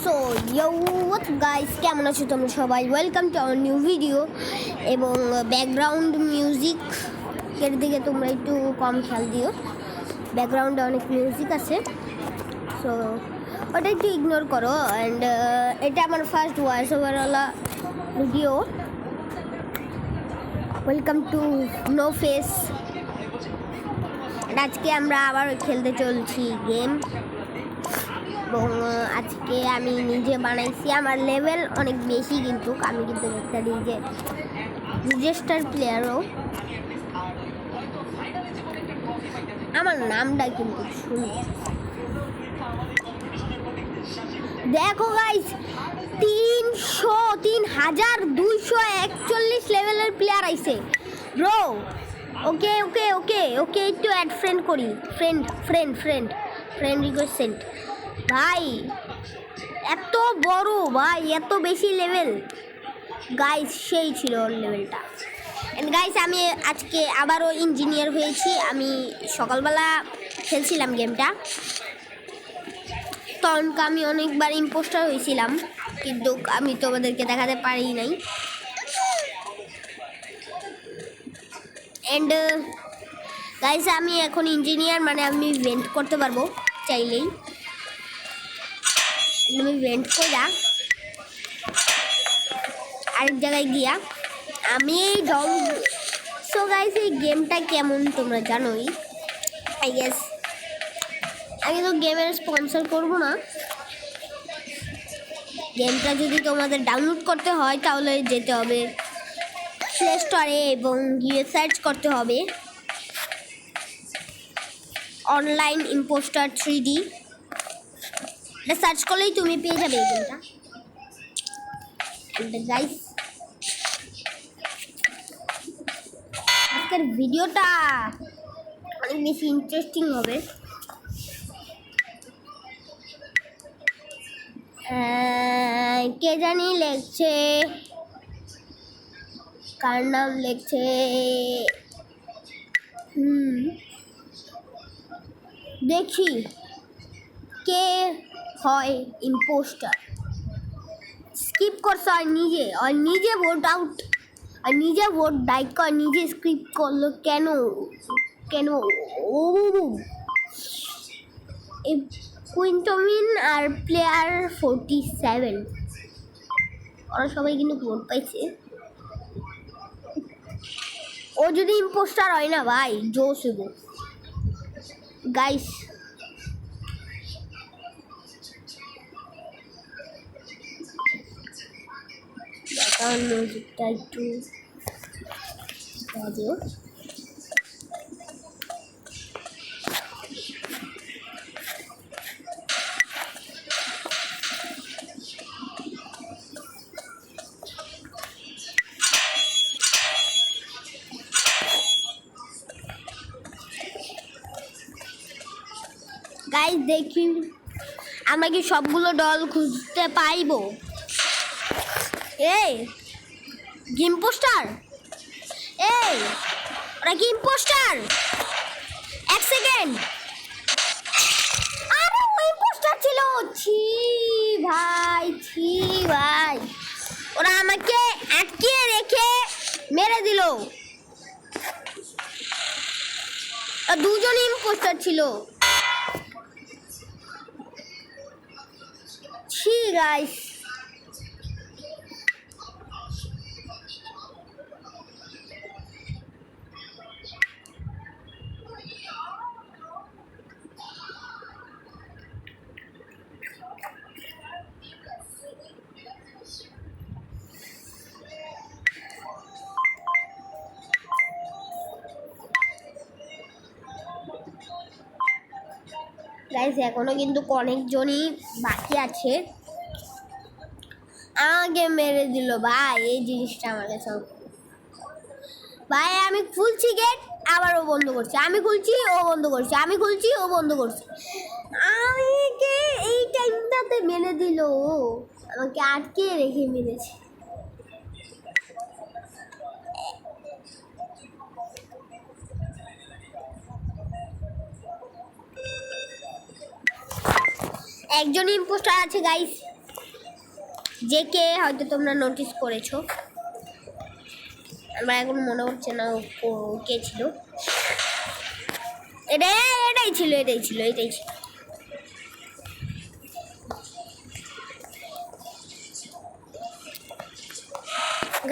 So ইয়ো হোয়াটস guys, কেমন আছো তোমরা সবাই? Welcome to our new video. এবং ব্যাকগ্রাউন্ড মিউজিক এর দিকে তোমরা একটু কম খেয়াল দিও, ব্যাকগ্রাউন্ডে অনেক মিউজিক আছে, সো ওটা একটু ইগনোর করো। অ্যান্ড এটা আমার ফার্স্ট ভয়েস ওভারওয়ালা video. Welcome to no face. আজকে আমরা আবার খেলতে চলছি গেম, এবং আজকে আমি নিজে বানাইছি। আমার লেভেল অনেক বেশি, কিন্তু আমি কিন্তু একটা রেজিস্টার প্লেয়ারও। আমার নামটা কিন্তু শুনি, দেখো গাইস, 3241 লেভেলের প্লেয়ার আইছে ব্রো। ওকে ওকে ওকে ওকে একটু অ্যাড ফ্রেন্ড করি, ফ্রেন্ড রিকোয়েস্ট সেন্ড। ভাই এত বড়, ভাই এত বেশি লেভেল গাইস, সেই ছিল ওর লেভেলটা। এন্ড গাইস, আমি আজকে আবারও ইঞ্জিনিয়ার হয়েছি। আমি সকালবেলা খেলছিলাম গেমটা, তখন আমি অনেকবার ইম্পোস্টার হয়েছিলাম, কিন্তু আমি তোমাদেরকে দেখাতে পারি নাই। এন্ড গাইস, আমি এখন ইঞ্জিনিয়ার, মানে আমি ভেন্ট করতে পারবো চাইলেই। আমি ভেন্ট করা আরেক জায়গায় গিয়া আমি এই ডং। সো গাইস, এই গেমটা কেমন তোমরা জানোই আই গেস। আমি তো গেমের স্পন্সর করবো না। গেমটা যদি তোমাদের ডাউনলোড করতে হয় তাহলে যেতে হবে প্লে স্টোরে এবং গিয়ে সার্চ করতে হবে অনলাইন ইম্পোস্টার 3D। এটা সার্চ করলেই তুমি পেয়ে যাবে এই গেমটা। গাইস, আজকের ভিডিওটা অনেক বেশি ইন্টারেস্টিং হবে। কে জানি লেখছে, কার নাম লেখছে, দেখি কে হয় ইম্পোস্টার। স্কিপ করছে আর নিজে ভোট আউট, আর নিজে ভোট ডাইক কর, নিজে স্কিপ করলো কেন? ও কুইন্টমিন আর প্লেয়ার 47, ওরা সবাই কিন্তু ভোট পাইছে। ও যদি ইম্পোস্টার হয় না ভাই, জোশ হইব গাইস। মিউজিকটা একটু বাজিও। গাইস দেখি আমরা কি সবগুলো ডল খুঁজতে পাইবো। এই ইম্পোস্টার, এই ওরা কি ইম্পোস্টার? এক সেকেন্ড, আরে ও ইম্পোস্টার ছিল। ছি ভাই, ওরা আমাকে আটকে রেখে মেরে দিল। দুজন ইম্পোস্টার ছিল। ছি গাইস, এখনো কিন্তু অনেকজনই বাকি আছে। আমাকে মেরে দিল ভাই, এই জিনিসটা আমার কাছে ভাই। আমি খুলছি গেট, আবার ও বন্ধ করছে, আমি খুলছি ও বন্ধ করছে, আমি খুলছি ও বন্ধ করছে। আমাকে এই টাইমটাতে মেরে দিল, আমাকে আটকে রেখে মেরেছে। একজন ইম্পোস্টার আছে গাইস, যে কে হয়তো তোমরা নোটিস করেছো, আমার এখন মনে হচ্ছে না ও কে ছিল। এটাই ছিল।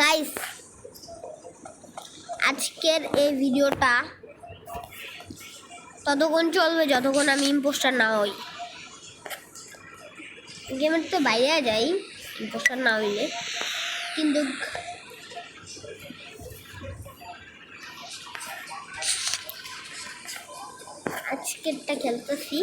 গাইস, আজকের এই ভিডিওটা ততক্ষণ চলবে যতক্ষণ আমি ইম্পোস্টার না হই। গেমের তো বাইরে যাই ইম্পোস্টার না হইলে, কিন্তু আজকেরটা খেলতেছি।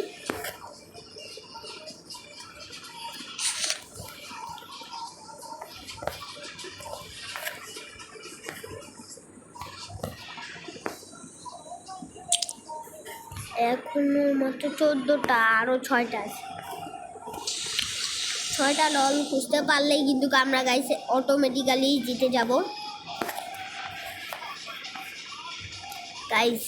এখনো মাত্র 14টা, আরো 6টা আছে। 6টা লল খুঁজতে পারলেই কিন্তু আমরা গাইছে অটোমেটিক্যালি জিতে যাব guys.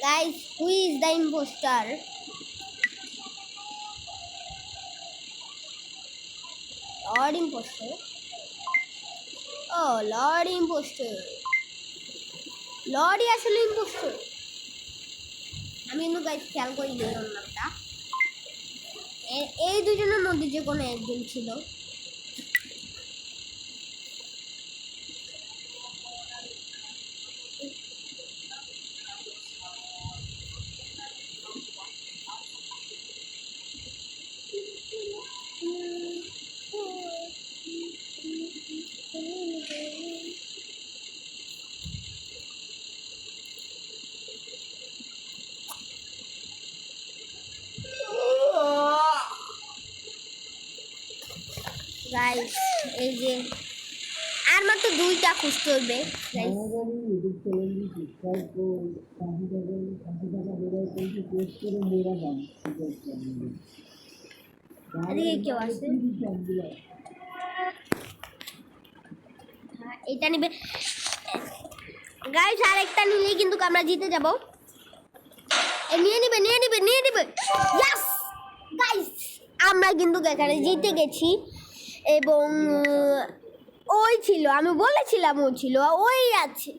Guys, who is the imposter? Lord imposter. Oh, Lord imposter. Lord আসলে imposter. আমি কিন্তু গাইস খেয়াল করি নি নামটা। এই দুজনের মধ্যে যে কোনো একজন ছিল। গাইস, এই যে আর মাত্র 2টা খুঁজতে হবে গাইস। কেউ আছে? এটা নিবে গাইস, আরেকটা নিলেই কিন্তু আমরা জিতে যাব। নিয়ে নিবে ইয়েস গাইস, আমরা কিন্তু এখানে জিতে গেছি। এবং ওই ছিল, আমি বলেছিলাম ও ছিল, ওই আছে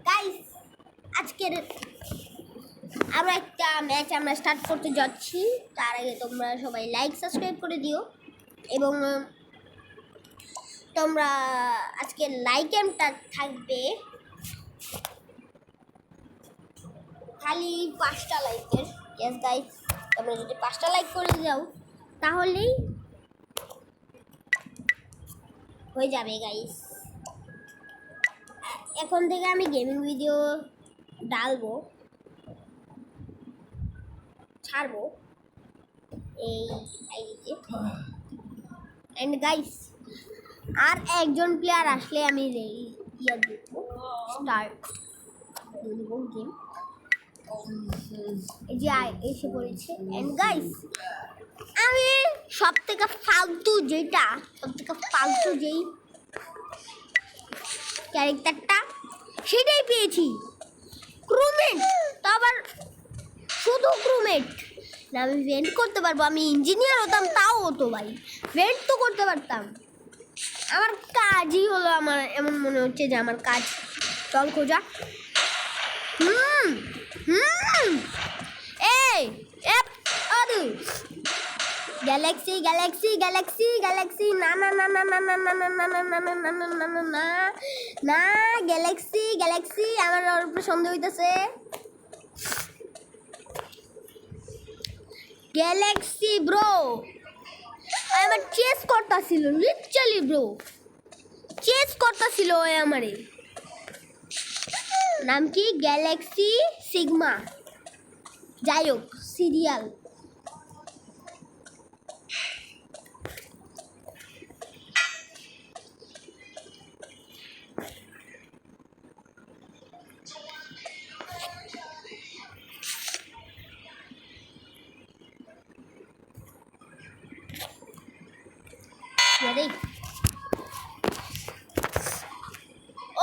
গাইস। আজকের আমরা একটা ম্যাচ আমরা স্টার্ট করতে যাচ্ছি। তার আগে তোমরা সবাই লাইক সাবস্ক্রাইব করে দিও। এবং তোমরা আজকে লাইক এমটা থাকবে খালি 5টা লাইকের। ইয়েস গাইস, তোমরা যদি 5টা লাইক করে যাও তাহলেই হয়ে যাবে গাইস। এখন থেকে আমি গেমিং ভিডিও ডালবো, ছাড়বো এই আইডিতে। এন্ড গাইস, আর একজন প্লেয়ার আসলে আমি স্টার্ট দিব গেম। এই যে এসে পড়েছে। এন্ড গাইস, আমি সব থেকে ফালতু যেই ক্যারেক্টারটা সেটাই পেয়েছি, ক্রুমেট। তো আবার শুধু ক্রুমেট না, আমি ভেন্ট করতে পারবো। আমি ইঞ্জিনিয়ার হতাম তাও হতো ভাই, ভেন্ট তো করতে পারতাম। আমার কাজই হলো, আমার এমন মনে হচ্ছে যে আমার কাজ। চল খোঁজা। এই গ্যালাক্সি গ্যালাক্সি গ্যালাক্সি গ্যালাক্সি না না না না না না না না না না না না না না না না না গ্যালাক্সি গ্যালাক্সি আমার উপরে সন্দেহ হইতেছে গ্যালাক্সি ব্রো আমার চেস করতেছিল লিটারালি ব্রো চেস করতেছিল ওই আমারে নাম কি গ্যালাক্সি সিগমা যাই হোক সিরিয়াল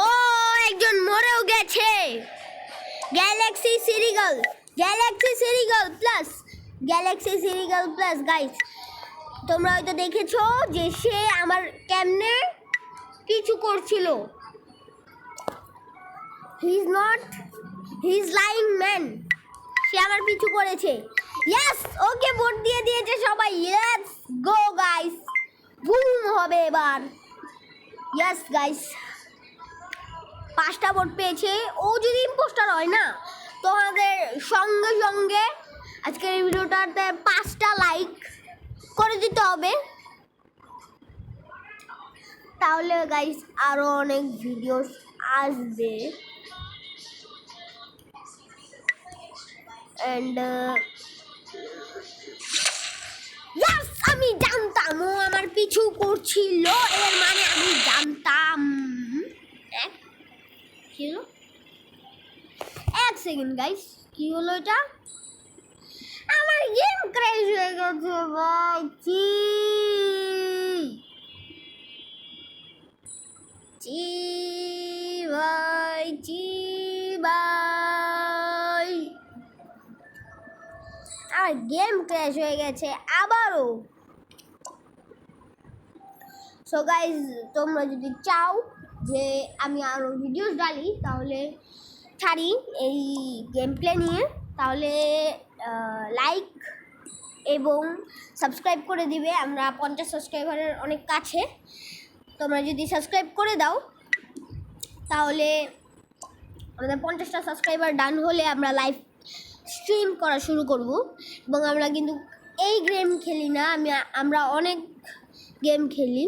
ও একজন মরেও গেছে গ্যালাক্সি সিরিগাল প্লাস গাইস তোমরা হয়তো দেখেছো যে সে আমার কেমনে কিছু করছিল হি ইজ লাইং ম্যান সে আমার পিছু করেছে ইয়েস ওকে ভোট দিয়ে দিয়েছে সবাই লেটস গো গাইস বুম হবে এবার ইয়েস গাইস 5টা ভোট পেয়েছে ও যদি ইম্পোস্টার হয় না তোমাদের সঙ্গে সঙ্গে আজকের এই ভিডিওটাতে 5টা লাইক করে দিতে হবে তাহলে গাইস আরো অনেক ভিডিও আসবে এন্ড ইয়েস আমি জানতাম ও আমার পিছু করছিল এর মানে আমি জানতাম কি হলো এক সেকেন্ড গাইস কি হলো এটা আমার গেম ক্র্যাশ হয়ে গেছে ভাই ভাই আমার গেম ক্র্যাশ হয়ে গেছে আবারও সো গাইস তোমরা যদি চাও যে আমি আরও ভিডিওস ডালি তাহলে ছাড়ি এই গেম প্লে নিয়ে তাহলে লাইক এবং সাবস্ক্রাইব করে দিবে আমরা 50 সাবস্ক্রাইবারের অনেক কাছে তোমরা যদি সাবস্ক্রাইব করে দাও তাহলে আমাদের 50টা সাবস্ক্রাইবার ডান হলে আমরা লাইভ স্ট্রিম করা শুরু করব এবং আমরা কিন্তু এই গেম খেলি না আমরা অনেক গেম খেলি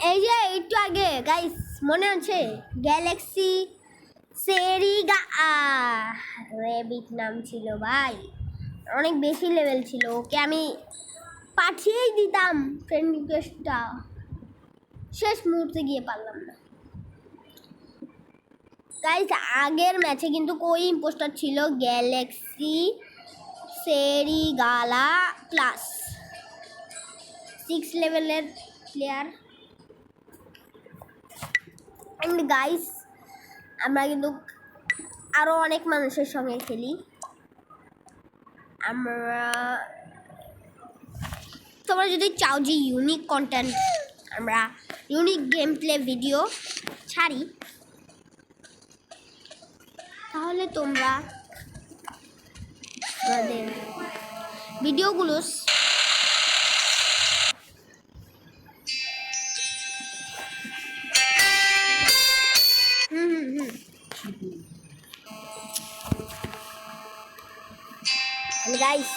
এই যে একটু আগে গাইস মনে আছে গ্যালাক্সি সেরিগা রেবিট নাম ছিল ভাই অনেক বেশি লেভেল ছিল ওকে আমি পাঠিয়েই দিতাম ফ্রেন্ড রিকোয়েস্টটা শেষ মুহূর্তে গিয়ে পারলাম না গাইস আগের ম্যাচে কিন্তু কই ইম্পোস্টার ছিল গ্যালাক্সি সেরিগালা প্লাস 6 লেভেলের প্লেয়ার এন্ড গাইস আমরা কিন্তু আরও অনেক মানুষের সঙ্গে খেলি তোমরা যদি চাও যে ইউনিক কন্টেন্ট আমরা ইউনিক গেম প্লে ভিডিও ছাড়ি তাহলে তোমরা আমাদের ভিডিওগুলো guys